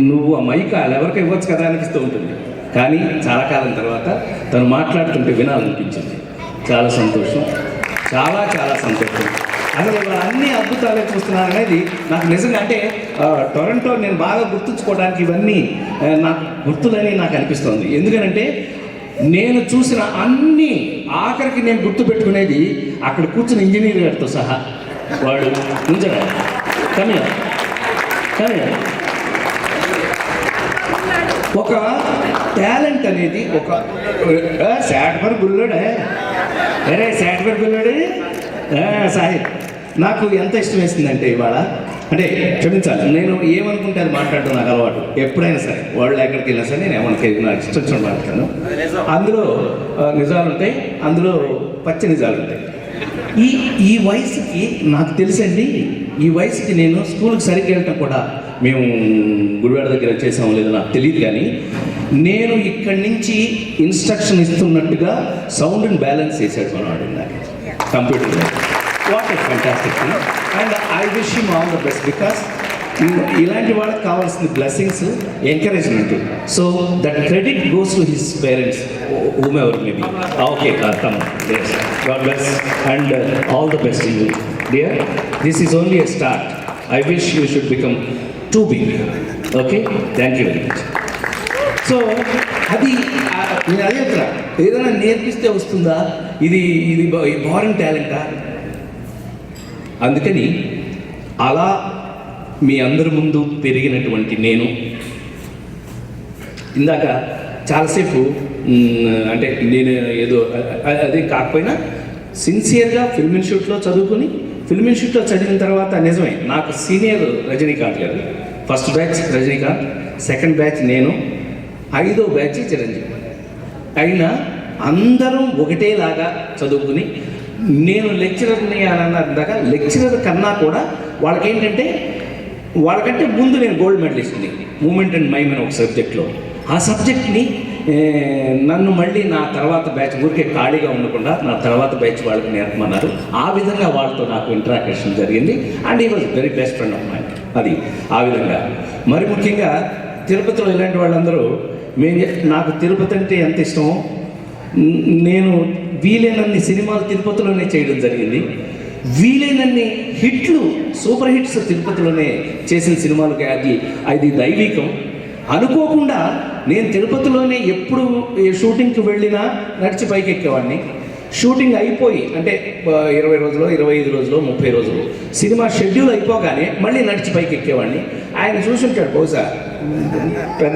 నువ్వు ఆ మైక్ ఎవరికి ఇవ్వచ్చు కదా అనిపిస్తూ ఉంటుంది. కానీ చాలా కాలం తర్వాత తను మాట్లాడుతుంటే వినాలనిపించింది. చాలా సంతోషం, చాలా సంతోషం. అసలు అన్ని అద్భుతాలే చూస్తున్నాను అనేది నాకు నిజంగా అంటే టొరంటో నేను బాగా గుర్తుంచుకోవడానికి ఇవన్నీ నాకు గుర్తులని నాకు అనిపిస్తుంది. ఎందుకనంటే నేను చూసిన అన్ని ఆఖరికి నేను గుర్తుపెట్టుకునేది అక్కడ కూర్చున్న ఇంజనీర్ గారితో సహా. వాడు నుంచరా కానీ ఒక టాలెంట్ అనేది ఒక శాట్ఫర్ గుల్లోడే సాహిబ్ నాకు ఎంత ఇష్టం వేసిందంటే ఇవాళ అంటే క్షమించాలి, నేను ఏమనుకుంటే అది మాట్లాడడం నాకు అలవాటు. ఎప్పుడైనా సరే వాళ్ళు ఎక్కడికి వెళ్ళినా సరే నేను ఏమనుకు నాకు ఇష్టం వచ్చిన మాట్లాడతాను. అందులో నిజాలు ఉంటాయి, అందులో పచ్చి నిజాలు ఉంటాయి. ఈ వయసుకి నాకు తెలుసండి, ఈ వయసుకి నేను స్కూల్కి సరిగ్గా వెళ్ళటం కూడా, మేము గుడివాడ దగ్గర చేసాము లేదో నాకు తెలియదు, కానీ నేను ఇక్కడి నుంచి ఇన్స్ట్రక్షన్ ఇస్తున్నట్టుగా సౌండ్ అండ్ బ్యాలెన్స్ చేశాడు మనవాడు నాకు కంప్యూటర్లో. What a fantastic thing. And I wish him all the best, because ఇలాంటి వాళ్ళకి కావాల్సిన blessings, encouragement. So that credit goes to his parents, whom ever may be. Okay, come on. Yes. God bless and all the best to you, dear. This is only a start. I wish you should become too big. Okay? Thank you very much. So అది నేను అదే చెప్తున్నా, ఏదైనా నేర్పిస్తే వస్తుందా, ఇది barring టాలెంటా? అందుకని అలా మీ అందరి ముందు పెరిగినటువంటి నేను ఇందాక చాలాసేపు అంటే నేను ఏదో అదే కాకపోయినా సిన్సియర్గా ఫిల్మ్ ఇన్స్టిట్యూట్లో చదువుకుని, ఫిల్మ్ ఇన్స్టిట్యూట్లో చదివిన తర్వాత నిజమే నాకు సీనియర్ రజనీకాంత్ గారు, first batch Rajinikanth, second batch నేను, 5వ బ్యాచ్ చిరంజీవి. అయినా అందరం ఒకటేలాగా చదువుకుని, నేను లెక్చరర్ని అని అన్నదాకా లెక్చరర్ కన్నా కూడా వాళ్ళకంటే ముందు నేను గోల్డ్ మెడలిస్ట్ని మూమెంట్ అండ్ మైమ్ అని ఒక సబ్జెక్ట్లో. ఆ సబ్జెక్ట్ని నన్ను మళ్ళీ నా తర్వాత బ్యాచ్, ఊరికే ఖాళీగా ఉండకుండా నా తర్వాత బ్యాచ్ వాళ్ళకి నేర్పమన్నారు. ఆ విధంగా వాళ్ళతో నాకు ఇంటరాక్షన్ జరిగింది. అండ్ ఈ was very best friend of mind. అది ఆ విధంగా. మరి ముఖ్యంగా తిరుపతిలో ఇలాంటి వాళ్ళందరూ నాకు తిరుపతి అంటే ఎంత ఇష్టమో, నేను వీలైనన్ని సినిమాలు తిరుపతిలోనే చేయడం జరిగింది. వీలైనన్ని హిట్లు, సూపర్ హిట్స్ తిరుపతిలోనే చేసిన సినిమాలకి అది దైవికం. అనుకోకుండా నేను తిరుపతిలోనే ఎప్పుడు షూటింగ్కి వెళ్ళినా నడిచి పైకి ఎక్కేవాడిని. షూటింగ్ అయిపోయి అంటే 20 రోజులు, 25 రోజులు, 30 రోజులు సినిమా షెడ్యూల్ అయిపోగానే మళ్ళీ నడిచి పైకి ఎక్కేవాడిని. ఆయన చూసుంటాడు బహుశా, పెద్ద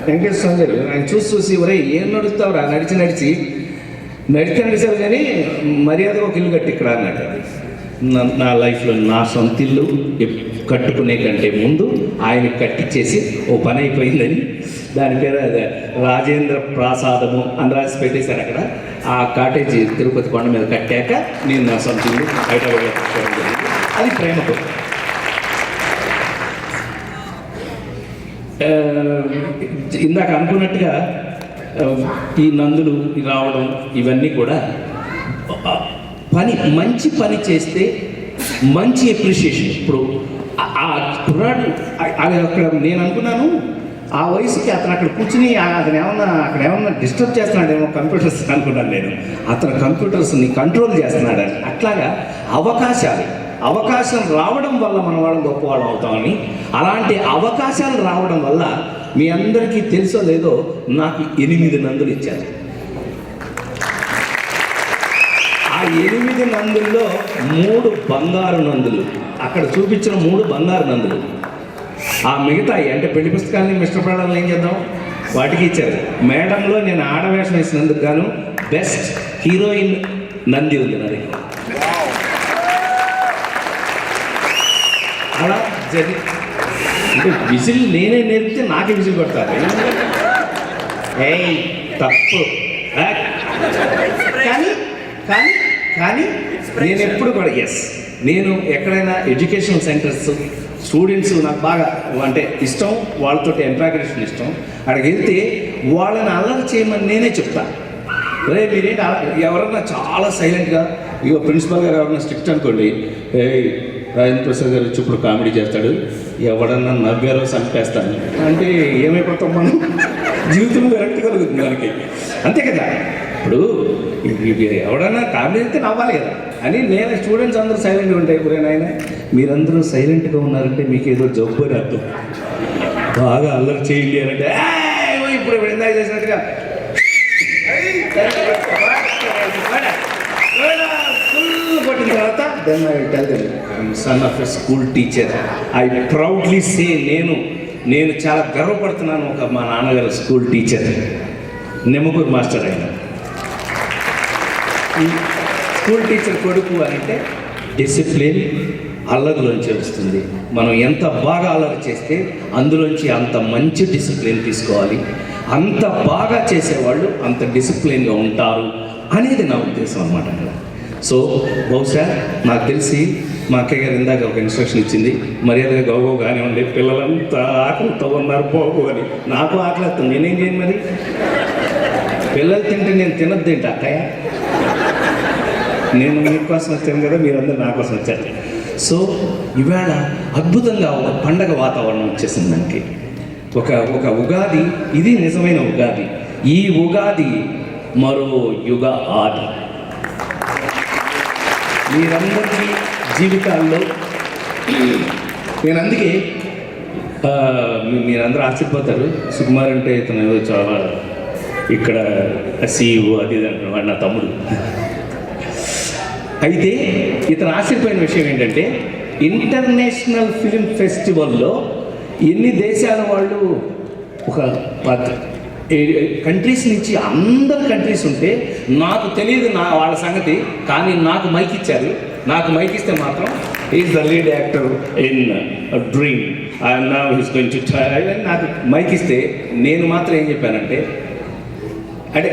వెంకటేశ్వర స్వామి గారు, ఆయన చూసి ఒరే ఏం నడుస్తావురా, నడిచారు కానీ మర్యాదగా ఒక ఇల్లు కట్టి ఇక్కడ అన్నాడు. నా లైఫ్లో నా సొంత ఇల్లు కట్టుకునే కంటే ముందు ఆయన కట్టించేసి ఓ పని అయిపోయిందని, దాని పేరు రాజేంద్ర ప్రాసాదము అని రాసి పెట్టేశారు అక్కడ. ఆ కాటేజ్ తిరుపతి కొండ మీద కట్టాక నేను నా సొంత ఇల్లు హైదరాబాద్లో కట్టుకోవడం జరిగింది. అది ప్రేమకు. ఇందాక అనుకున్నట్టుగా ఈ నందులు రావడం ఇవన్నీ కూడా మంచి పని చేస్తే మంచి అప్రిషియేషన్. ఇప్పుడు ఆ కుర్రాడు అది అక్కడ నేను అనుకున్నాను, ఆ వయసుకి అతను అక్కడ కూర్చుని అతను అక్కడ ఏమన్నా డిస్టర్బ్ చేస్తున్నాడేమో కంప్యూటర్స్ అనుకున్నాను నేను. అతను కంప్యూటర్స్ని కంట్రోల్ చేస్తున్నాడని. అట్లాగా అవకాశం రావడం వల్ల మన వాళ్ళం గొప్పవాళ్ళం అవుతామని, అలాంటి అవకాశాలు రావడం వల్ల మీ అందరికీ తెలుసో లేదో నాకు 8 నందులు ఇచ్చారు. ఆ 8 నందుల్లో 3 బంగారు నందులు, అక్కడ చూపించిన 3 బంగారు నందులు. ఆ మిగతాయి అంటే పెళ్లి పుస్తకాలని మిస్టర్ ప్రాణాలను ఏం చేద్దాం, వాటికి ఇచ్చారు. మేడంలో నేను ఆడవేషం వేసినందుకు గాను బెస్ట్ హీరోయిన్ నంది ఉంది నాది. అలా అంటే విజిల్ నేనే నేర్పితే నాకే విజిల్ కొడతారు. తప్పు. కానీ నేను ఎప్పుడు కూడా నేను ఎక్కడైనా ఎడ్యుకేషనల్ సెంటర్స్ స్టూడెంట్స్ నాకు బాగా అంటే ఇష్టం, వాళ్ళతో ఇంట్రాక్షన్ ఇష్టం. అక్కడికి వెళ్తే వాళ్ళని అల్లరి చేయమని నేనే చెప్తాను. రే మీరేంటి ఎవరన్నా చాలా సైలెంట్గా, ఇగో ప్రిన్సిపల్ గారు ఎవరన్నా స్ట్రిక్ట్ అనుకోండి, రాజేంద్ర ప్రసాద్ గారు వచ్చి ఇప్పుడు కామెడీ చేస్తాడు, ఎవడన్నా నవ్వారో చంపేస్తాను అంటే ఏమైపోతాం మనం, జీవితం కరెక్ట్ కలుగుతుంది మనకి, అంతే కదా. ఇప్పుడు ఎవడన్నా కామెడీ అయితే నవ్వాలి కదా అని నేను స్టూడెంట్స్ అందరూ సైలెంట్గా ఉంటాయి. ఇప్పుడు ఆయన మీరందరూ సైలెంట్గా ఉన్నారంటే మీకు ఏదో జబ్బు అని అర్థం, బాగా అల్లరి చేయండి అని అంటే ఇప్పుడు ఇందాక చేసినట్టుగా ఫుల్ కొట్టిన తర్వాత then I tell them son of a school teacher. I proudly say నేను చాలా గర్వపడుతున్నాను. మా నాన్నగారు స్కూల్ టీచర్, నెమ్మకూరు మాస్టర్. ఆయన స్కూల్ టీచర్ కొడుకు అని అంటే డిసిప్లిన్ అల్లరిలోంచి వస్తుంది. మనం ఎంత బాగా అల్లరి చేస్తే అందులోంచి అంత మంచి డిసిప్లిన్ తీసుకోవాలి. అంత బాగా చేసేవాళ్ళు అంత డిసిప్లిన్గా ఉంటారు అనేది నా ఉద్దేశం అన్నమాట. సో బహుశా నాకు తెలిసి మా అక్కయ్య గారు ఇందాక ఒక ఇన్స్ట్రక్షన్ ఇచ్చింది, మర్యాదగా గౌరవ కానివ్వండి, పిల్లలంతా ఆకలితో ఉన్నారు పోగు అని. నాకు ఆకలి వస్తుంది, నేనేం చేయను మరి? పిల్లలు తింటే నేను తినద్దు ఏంటి అక్కయ్య? నేను మీకోసం వచ్చాను కదా, మీరందరూ నా కోసం వచ్చారు. సో ఇవాళ అద్భుతంగా ఒక పండగ వాతావరణం వచ్చేసింది మనకి. ఒక ఉగాది, ఇది నిజమైన ఉగాది. ఈ ఉగాది మరో యుగ ఆది. మీరందరికీ జీవితాల్లో నేను అందుకే మీరందరూ ఆశ్చర్యపోతారు, సుకుమార్ అంటే ఇతను ఏదో చాలా ఇక్కడ సీఈఓ అది ఇది అంటున్నాడు, నా తమ్ముడు. అయితే ఇతను ఆశ్చర్యపోయిన విషయం ఏంటంటే, ఇంటర్నేషనల్ ఫిలిం ఫెస్టివల్లో ఎన్ని దేశాల వాళ్ళు, ఒక కంట్రీస్ నుంచి అందరు కంట్రీస్ ఉంటే నాకు తెలియదు వాళ్ళ సంగతి, కానీ నాకు మైక్ ఇచ్చారు. నాకు మైక్ ఇస్తే మాత్రం is the lead actor in dream and now he's going to try. నాకు మైక్ ఇస్తే నేను మాత్రం ఏం చెప్పానంటే, అంటే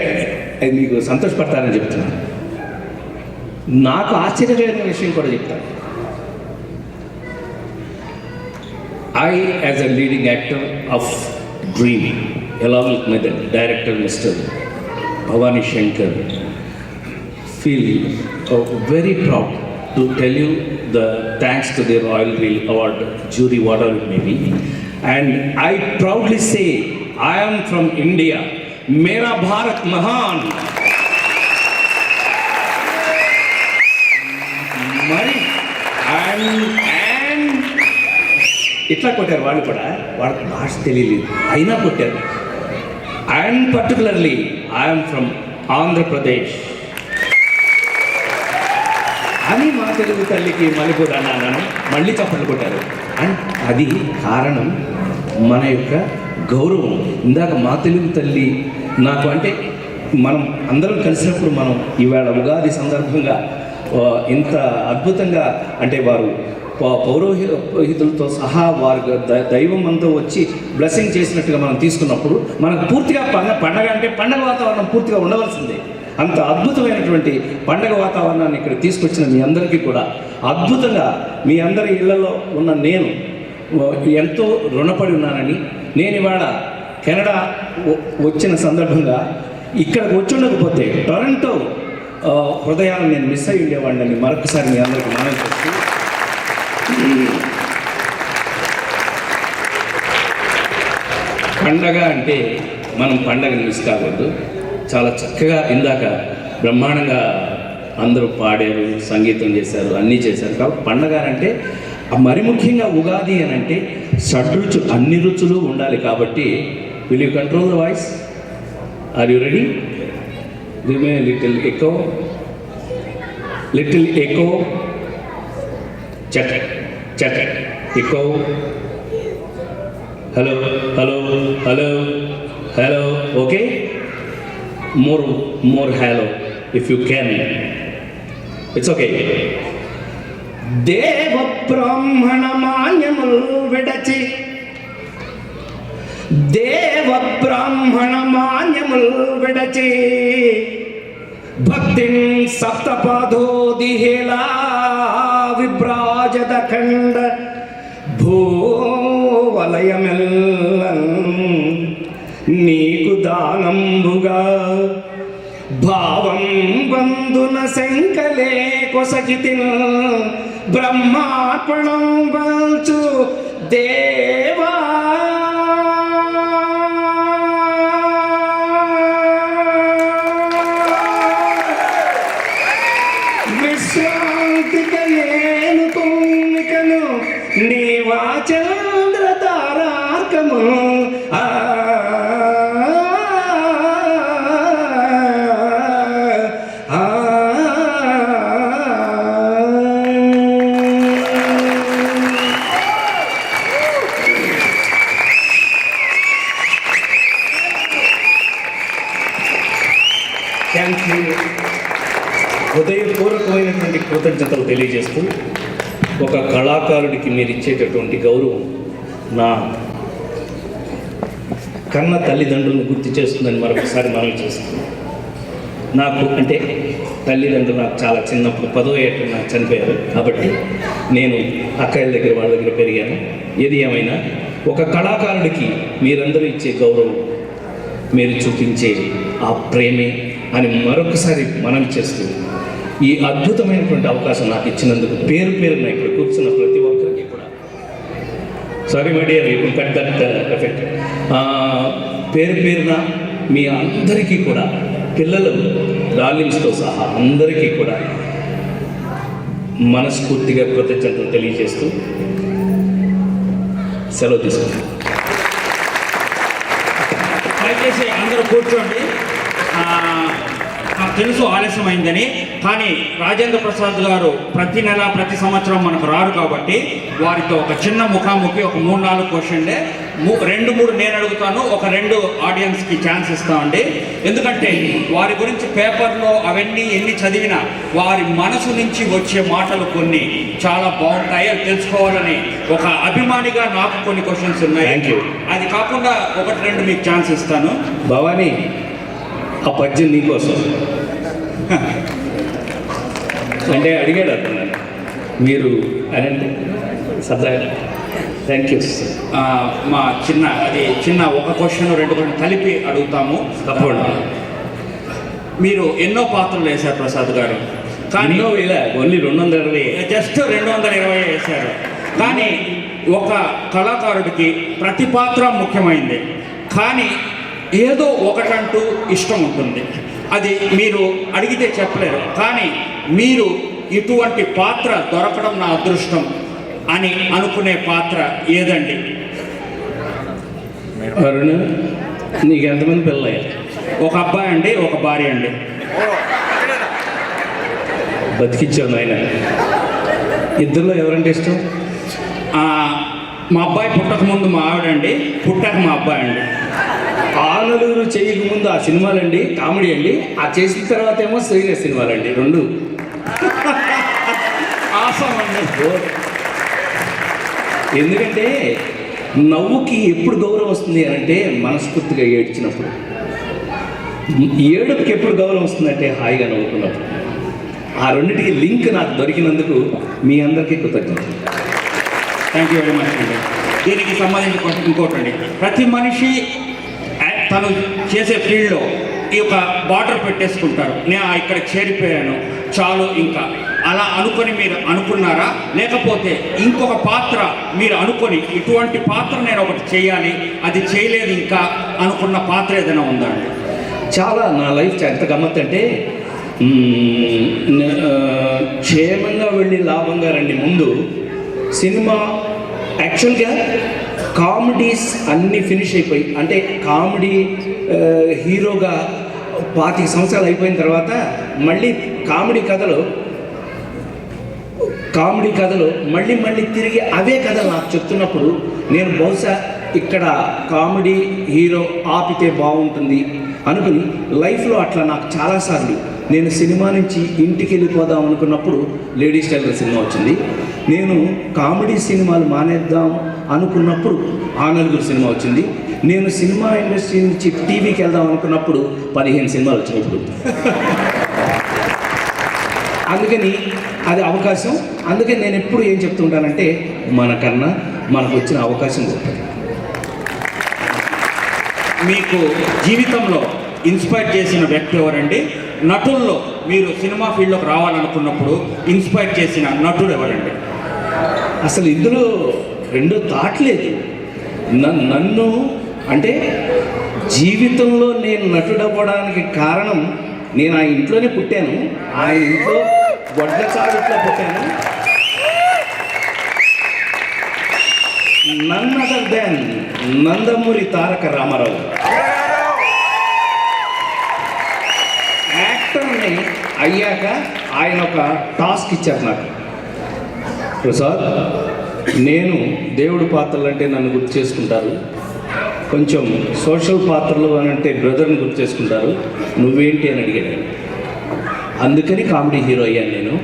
అది మీకు సంతోషపడతారని చెప్తున్నాను. నాకు ఆశ్చర్యమైన విషయం కూడా చెప్తాను. I, as a leading actor of Dream, along with my director, Mr. Bhavani Shankar, feel very proud to tell you the thanks to the Royal Reel Award jury, whatever it may be. And I proudly say, I am from India. Mera Bharat Mahan. Mari, and ఇట్లా కొట్టారు వాళ్ళు కూడా, వాళ్ళకి భాష తెలియలేదు అయినా కొట్టారు. And particularly I'm from Andhra Pradesh అని మా తెలుగు తల్లికి మల్లెపూలు అన్నాను, మళ్ళీ చప్పట్లు కొట్టారు. అండ్ అది కారణం మన యొక్క గౌరవం. ఇందాక మా తెలుగు తల్లి నాకు, అంటే మనం అందరం కలిసినప్పుడు మనం ఇవాళ ఉగాది సందర్భంగా ఇంత అద్భుతంగా, అంటే వారు పౌరోహితులతో సహా వారి దైవం అంతా వచ్చి బ్లెస్సింగ్ చేసినట్టుగా మనం తీసుకున్నప్పుడు మనకు పూర్తిగా పండగ అంటే పండగ వాతావరణం పూర్తిగా ఉండవలసిందే. అంత అద్భుతమైనటువంటి పండగ వాతావరణాన్ని ఇక్కడ తీసుకొచ్చిన మీ అందరికీ కూడా అద్భుతంగా, మీ అందరి ఇళ్లలో ఉన్న నేను ఎంతో రుణపడి ఉన్నానని, నేను ఇవాళ కెనడా వచ్చిన సందర్భంగా ఇక్కడికి వచ్చి ఉండకపోతే టొరంటో హృదయాలను నేను మిస్ అయ్యి ఉండేవాడిని మరొకసారి మీ అందరికీ మనవి చేస్తూ, పండగ అంటే మనం పండగని మిస్ కాకూడదు. చాలా చక్కగా ఇందాక బ్రహ్మాండంగా అందరూ పాడారు, సంగీతం చేశారు, అన్నీ చేశారు. కాబట్టి పండగ అంటే మరి ముఖ్యంగా ఉగాది అని అంటే షడ్రుచులు, అన్ని రుచులు ఉండాలి. కాబట్టి will you control the voice? Are you ready? Give me little echo, little echo, check, echo, hello, okay, more hello if you can, it's okay. దేవ బ్రాహ్మణ మాన్యముల్ విడచి, దేవ బ్రాహ్మణ మాన్యముల్ విడచి, భక్తిన్ సప్తపాదోదిహేలా విభ్రాజద ఖండ భూవలయమెల్లన్ నీకు దానంబుగా భావం బంధున శంకలే కొసగితిన్ బ్రహ్మార్పణం వల్చు దేవా. నీ వాచంద్ర తారార్కము హృదయపూర్వకమైనటువంటి కృతజ్ఞతలు తెలియజేస్తూ ఒక కళాకారుడికి మీరు ఇచ్చేటటువంటి గౌరవం నా కన్న తల్లిదండ్రులను గుర్తు చేస్తుందని మరొకసారి మనం చేస్తున్నాం. నాకు అంటే తల్లిదండ్రులు నాకు చాలా చిన్నప్పుడు 10వ ఏట నాకు చనిపోయారు. కాబట్టి నేను అక్కయ్యల దగ్గర వాళ్ళ దగ్గర పెరిగాను. ఏది ఏమైనా ఒక కళాకారుడికి మీరందరూ ఇచ్చే గౌరవం, మీరు చూపించే ఆ ప్రేమే అని మరొకసారి మనం చేస్తూ ఈ అద్భుతమైనటువంటి అవకాశం నాకు ఇచ్చినందుకు పేరు పేరున ఇక్కడ కూర్చున్న ప్రతి ఒక్కరికి కూడా sorry my dear you cut that effect పేరు పేరున మీ అందరికీ కూడా పిల్లలు డార్లింగ్స్తో సహా అందరికీ కూడా మనస్ఫూర్తిగా కృతజ్ఞతలు తెలియజేస్తూ సెలవు తీసుకుంటాం. దయచేసి అందరూ కూర్చోండి. నాకు తెలుసు ఆలస్యమైందని, కానీ రాజేంద్ర ప్రసాద్ గారు ప్రతి నెల ప్రతి సంవత్సరం మనకు రారు కాబట్టి వారితో ఒక చిన్న ముఖాముఖి, ఒక 3-4 క్వశ్చన్లే, 2-3 నేను అడుగుతాను, ఒక 2 ఆడియన్స్కి ఛాన్స్ ఇస్తామండి. ఎందుకంటే వారి గురించి పేపర్లో అవన్నీ ఎన్ని చదివినా వారి మనసు నుంచి వచ్చే మాటలు కొన్ని చాలా బాగుంటాయి. అది తెలుసుకోవాలని ఒక అభిమానిగా నాకు కొన్ని క్వశ్చన్స్ ఉన్నాయి. Thank you. అది కాకుండా 1-2 మీకు ఛాన్స్ ఇస్తాను. భవానీ, ఆ పద్యం నీకోసం అంటే అడిగాడు అతను మీరు అని అంటే సరదాగా థ్యాంక్ యూ. మా చిన్న ఒక క్వశ్చన్ 2 క్వశ్చన్ కలిపి అడుగుతాము. తప్పకుండా. మీరు ఎన్నో పాత్రలు వేశారు ప్రసాద్ గారు, కానీ ఓన్లీ 220 జస్ట్ 220 వేశారు. కానీ ఒక కళాకారుడికి ప్రతి పాత్ర ముఖ్యమైంది, కానీ ఏదో ఒకటంటూ ఇష్టం ఉంటుంది. అది మీరు అడిగితే చెప్పలేరు. కానీ మీరు ఇటువంటి పాత్ర దొరకడం నా అదృష్టం అని అనుకునే పాత్ర ఏదండి? అరుణ్, నీకు ఎంతమంది పిల్లలయ్యారు? ఒక అబ్బాయి అండి, ఒక భార్య అండి. బతికిచ్చాను ఆయన. ఇద్దరిలో ఎవరంటే ఇష్టం? మా అబ్బాయి పుట్టక ముందు మా ఆవిడండి, పుట్టాక మా అబ్బాయి అండి. ఆనలూరు చేయకముందు ఆ సినిమాలండి కామెడీ అండి, ఆ చేసిన తర్వాత ఏమో సీరియస్ సినిమాలండి 2. ఎందుకంటే నవ్వుకి ఎప్పుడు గౌరవం వస్తుంది అని అంటే మనస్ఫూర్తిగా ఏడ్చినప్పుడు, ఏడుపుకి ఎప్పుడు గౌరవం వస్తుందంటే హాయిగా నవ్వుకున్నప్పుడు. ఆ రెండింటికి లింక్ నాకు దొరికినందుకు మీ అందరికీ కృతజ్ఞతలు. థ్యాంక్ యూ వెరీ మచ్ అండి. దీనికి సంబంధించి ఇంకోటండి, ప్రతి మనిషి తను చేసే ఫీల్డ్లో ఈ యొక్క బార్డర్ పెట్టేసుకుంటారు. నేను ఇక్కడ చేరిపోయాను చాలు ఇంకా అలా అనుకొని మీరు అనుకున్నారా? లేకపోతే ఇంకొక పాత్ర మీరు అనుకొని ఇటువంటి పాత్ర నేను ఒకటి చేయాలి, అది చేయలేదు ఇంకా అనుకున్న పాత్ర ఏదైనా ఉందా అండి? చాలా నా లైఫ్ ఎంత గమ్మత్ అంటే క్షేమంగా వెళ్ళి లాభంగా రండి. ముందు సినిమా యాక్చువల్గా కామెడీస్ అన్నీ ఫినిష్ అయిపోయి, అంటే కామెడీ హీరోగా 25 సంవత్సరాలు అయిపోయిన తర్వాత మళ్ళీ కామెడీ కథలు మళ్ళీ తిరిగి అవే కథలు నాకు చెప్తున్నప్పుడు నేను బహుశా ఇక్కడ కామెడీ హీరో ఆపితే బాగుంటుంది అనుకుని లైఫ్లో అట్లా నాకు చాలాసార్లు నేను సినిమా నుంచి ఇంటికి వెళ్ళిపోదాం అనుకున్నప్పుడు లేడీస్ టైలర్ సినిమా వచ్చింది. నేను కామెడీ సినిమాలు మానేద్దాం అనుకున్నప్పుడు ఆ నలుగురు సినిమా వచ్చింది. నేను సినిమా ఇండస్ట్రీ నుంచి టీవీకి వెళ్దాం అనుకున్నప్పుడు 15 సినిమాలు వచ్చినప్పుడు. అందుకని అది అవకాశం. అందుకని నేను ఎప్పుడు ఏం చెప్తుంటానంటే మనకన్నా మనకు వచ్చిన అవకాశం గొప్పది. మీకు జీవితంలో ఇన్స్పైర్ చేసిన వ్యక్తి ఎవరండి? నటుల్లో మీరు సినిమా ఫీల్డ్లోకి రావాలనుకున్నప్పుడు ఇన్స్పైర్ చేసిన నటుడు ఎవరండి? అసలు ఇందులో 2 థాట్ లేదు. నన్ను అంటే జీవితంలో నేను నటుడవ్వడానికి కారణం, నేను ఆ ఇంట్లోనే పుట్టాను, ఆ ఇంట్లో గొడ్ల చాడుట్లో పుట్టాను. None other than Nandamuri Taraka Ramarao. యాక్టర్ని అయ్యాక ఆయన ఒక టాస్క్ ఇచ్చారు నాకు. ప్రసాద్, నేను దేవుడి పాత్రలు అంటే నన్ను గుర్తు చేసుకుంటారు, కొంచెం సోషల్ పాత్రలు అని అంటే బ్రదర్ని గుర్తు చేసుకుంటారు, నువ్వేంటి అని అడిగాడు. అందుకని కామెడీ హీరో అయ్యాను నేను.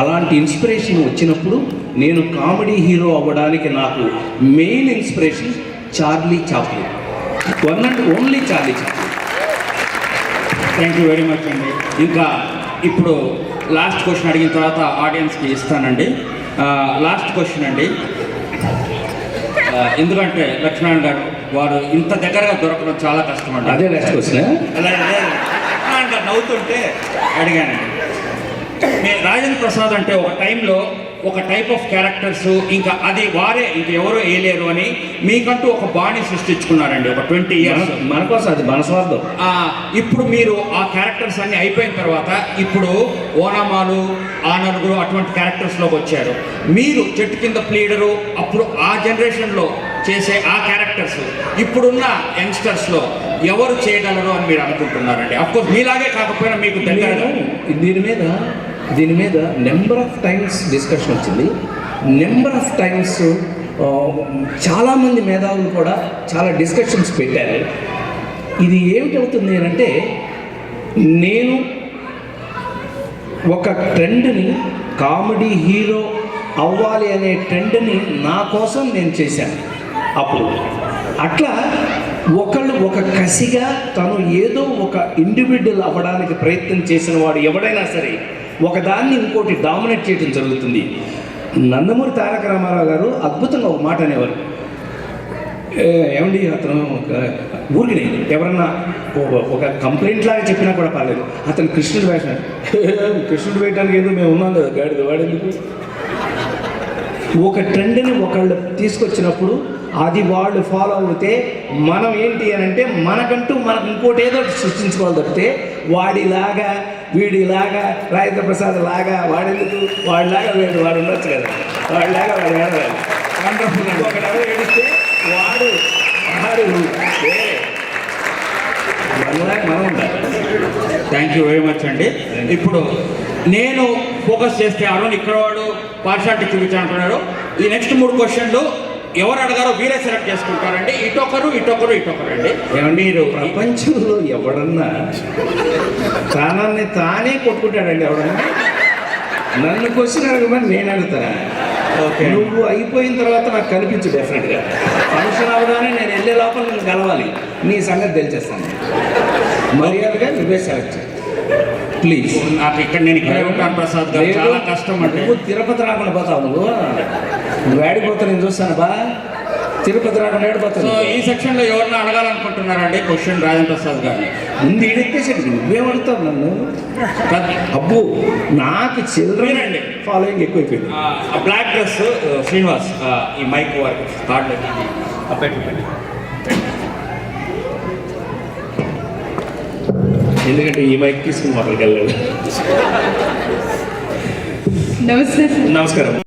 అలాంటి ఇన్స్పిరేషన్ వచ్చినప్పుడు నేను కామెడీ హీరో అవ్వడానికి నాకు main inspiration Charlie Chaplin, one and only Charlie Chaplin. Thank you very much అండి. ఇంకా ఇప్పుడు లాస్ట్ క్వశ్చన్ అడిగిన తర్వాత ఆడియన్స్కి ఇస్తానండి. లాస్ట్ క్వశ్చన్ అండి. ఎందుకంటే లక్ష్మణ్ గారు వారు ఇంత దగ్గరగా దొరకడం చాలా కష్టం అండి. అదే నెక్స్ట్ క్వశ్చన్. అలాగే లక్ష్మణ్ గారు నవ్వుతుంటే అడిగానండి. రాజేంద్ర ప్రసాద్ అంటే ఒక టైంలో ఒక టైప్ ఆఫ్ క్యారెక్టర్స్, ఇంకా అది వారే ఇంక ఎవరో వేయలేరు అని మీకంటూ ఒక బాణి సృష్టించుకున్నారండి ఒక 20 years. మన కోసం అది మన స్వార్థం. ఇప్పుడు మీరు ఆ క్యారెక్టర్స్ అన్ని అయిపోయిన తర్వాత ఇప్పుడు ఓనామాలు, ఆ నలుగురు అటువంటి క్యారెక్టర్స్లోకి వచ్చారు. మీరు చెట్టు కింద ప్లీడరు అప్పుడు ఆ జనరేషన్లో చేసే ఆ క్యారెక్టర్స్ ఇప్పుడున్న యంగ్స్టర్స్లో ఎవరు చేయగలరు అని మీరు అనుకుంటున్నారండి? అఫ్కోర్స్ మీలాగే కాకపోయినా మీకు దగ్గరగా. దీని మీద నెంబర్ ఆఫ్ టైమ్స్ డిస్కషన్ వచ్చింది. నెంబర్ ఆఫ్ టైమ్స్ చాలామంది మేధావులు కూడా చాలా డిస్కషన్స్ పెట్టారు. ఇది ఏమిటవుతుంది అంటే, నేను ఒక ట్రెండ్ని, కామెడీ హీరో అవ్వాలి అనే ట్రెండ్ని నా కోసం నేను చేశాను. అప్పుడు అట్లా ఒకళ్ళు ఒక కసిగా తను ఏదో ఒక ఇండివిజువల్ అవ్వడానికి ప్రయత్నం చేసిన వాడు ఎవడైనా సరే ఒకదాన్ని ఇంకోటి డామినేట్ చేయడం జరుగుతుంది. నందమూరి తారక రామారావు గారు అద్భుతంగా ఒక మాట అనేవారు. ఏమండి, అతను ఒక ఊరికి ఎవరన్నా ఒక కంప్లైంట్ లాగా చెప్పినా కూడా పర్లేదు, అతను కృష్ణుడు వేషం, కృష్ణుడు వేయడానికి ఏదో మేము ఉన్నాం కదా గాడిద వాడేందుకు. ఒక ట్రెండ్ని ఒకళ్ళు తీసుకొచ్చినప్పుడు అది వాళ్ళు ఫాలో అవుతే మనం ఏంటి అని అంటే మనకంటూ మనకు ఇంకోటి ఏదో సృష్టించుకోవాలి తప్పితే వాడిలాగా వీడిలాగా రాజేంద్ర ప్రసాద్ లాగా వాడెందుకు, వాడిలాగా వాడు ఉండొచ్చు కదా, వాడిలాగా వాడు ఏడవాలి. ఒకటి ఎవరు ఏడిస్తే వాడు మనలాగా మనం ఉండాలి. థ్యాంక్ యూ వెరీ మచ్ అండి. ఇప్పుడు నేను ఫోకస్ చేస్తే అరుణ్ ఇక్కడ వాడు పార్షాలిటీ చూపించాలనుకున్నాడు. ఈ నెక్స్ట్ 3 క్వశ్చన్లు ఎవరు అడగారో వీరే సెలెక్ట్ చేసుకుంటారండి. ఇటొకరు అండి. మీరు ప్రపంచంలో ఎవడన్నా తనని తానే కొట్టుకుంటాడండి ఎవడన్నా? నన్ను క్వశ్చన్ అడగమని నేను అడుగుతాను. ఓకే, నువ్వు అయిపోయిన తర్వాత నాకు కనిపించు డెఫినెట్గా. ఫంక్షన్ అవగానే నేను వెళ్ళే లోపల నేను కలవాలి, నీ సంగతి తెలిచేస్తాను. మర్యాదగా నువ్వే సెలెక్ట్ చేయి ప్లీజ్. నాకు నేను ఇక్కడే ఉంటాను ప్రసాద్ గారు, చాలా కష్టం అంటే. నువ్వు తిరుపతి రాకుండా పోతావు, నువ్వు ఆడిపోతావు, నేను చూస్తాను బా. తిరుపతి రాకుండా ఆడిపోతావు. సో ఈ సెక్షన్లో ఎవరిని అడగాలనుకుంటున్నారండి క్వశ్చన్ రాజేంద్ర ప్రసాద్ గారు? ముందు ఈడెక్కేసాడు, నువ్వేం అడుగుతావు నన్ను? అబ్బో, నాకు చిల్డ్రన్ అండి ఫాలోయింగ్ ఎక్కువైపోయింది. బ్లాక్ డ్రెస్ శ్రీనివాస్, ఈ మైక్ వర్క్ కార్డు పెట్టండి. ఎందుకంటే ఈ మైక్ తీసుకుని మొదలుకెళ్ళాడు. నమస్తే. నమస్కారం.